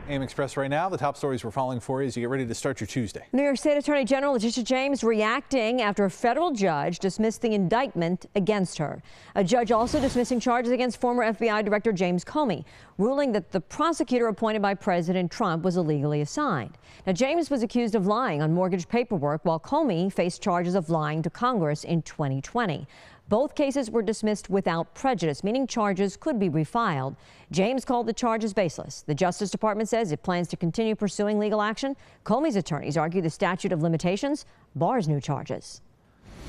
AM Express right now, the top stories we're following for you as you get ready to start your Tuesday. New York State Attorney General Letitia James reacting after a federal judge dismissed the indictment against her. A judge also dismissing charges against former FBI Director James Comey, ruling that the prosecutor appointed by President Trump was illegally assigned. Now, James was accused of lying on mortgage paperwork, while Comey faced charges of lying to Congress in 2020. Both cases were dismissed without prejudice, meaning charges could be refiled. James called the charges baseless. The Justice Department says it plans to continue pursuing legal action. Comey's attorneys argue the statute of limitations bars new charges.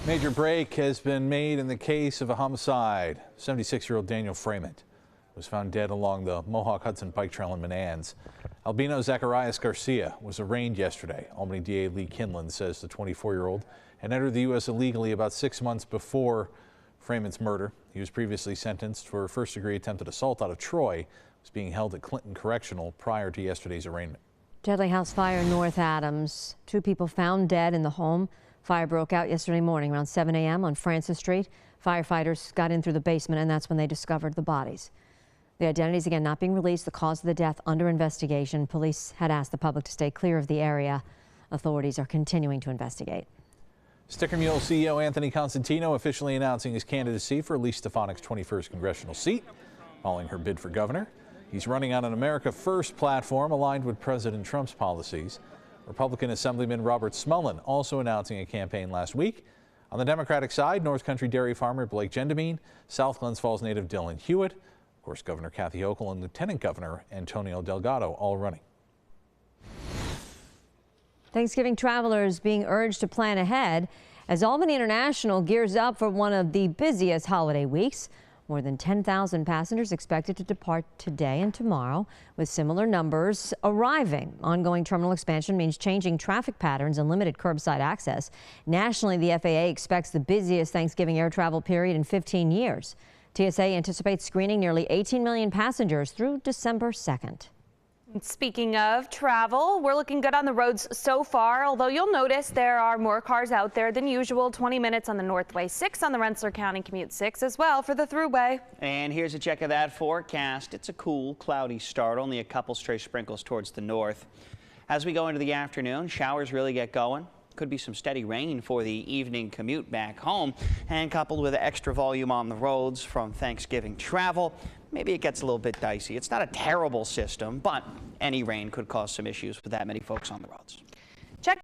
Major break has been made in the case of a homicide. 76-year-old Daniel Freeman was found dead along the Mohawk Hudson Bike Trail in Menands. Albino Zacharias Garcia was arraigned yesterday. Albany DA Lee Kinlan says the 24-year-old had entered the U.S. illegally about 6 months before Freeman's murder. He was previously sentenced for first-degree attempted assault out of Troy. Was being held at Clinton Correctional prior to yesterday's arraignment. Deadly house fire in North Adams. 2 people found dead in the home. Fire broke out yesterday morning around 7 a.m. on Francis Street. Firefighters got in through the basement, and that's when they discovered the bodies. The identities, again, not being released. The cause of the death under investigation. Police had asked the public to stay clear of the area. Authorities are continuing to investigate. Sticker Mule CEO Anthony Constantino officially announcing his candidacy for Elise Stefanik's 21st congressional seat, following her bid for governor. He's running on an America First platform aligned with President Trump's policies. Republican Assemblyman Robert Smullen also announcing a campaign last week. On the Democratic side, North Country dairy farmer Blake Gendamine, South Glens Falls native Dylan Hewitt, of course, Governor Kathy Hochul and Lieutenant Governor Antonio Delgado all running. Thanksgiving travelers being urged to plan ahead as Albany International gears up for one of the busiest holiday weeks. More than 10,000 passengers expected to depart today and tomorrow, with similar numbers arriving. Ongoing terminal expansion means changing traffic patterns and limited curbside access. Nationally, the FAA expects the busiest Thanksgiving air travel period in 15 years. TSA anticipates screening nearly 18 million passengers through December 2nd. Speaking of travel, we're looking good on the roads so far, although you'll notice there are more cars out there than usual. 20 minutes on the Northway 6 on the Rensselaer County Commute 6 as well for the Thruway. And here's a check of that forecast. It's a cool, cloudy start, only a couple stray sprinkles towards the north. As we go into the afternoon, showers really get going. Could be some steady rain for the evening commute back home, and coupled with extra volume on the roads from Thanksgiving travel, maybe it gets a little bit dicey. It's not a terrible system, but any rain could cause some issues with that many folks on the roads.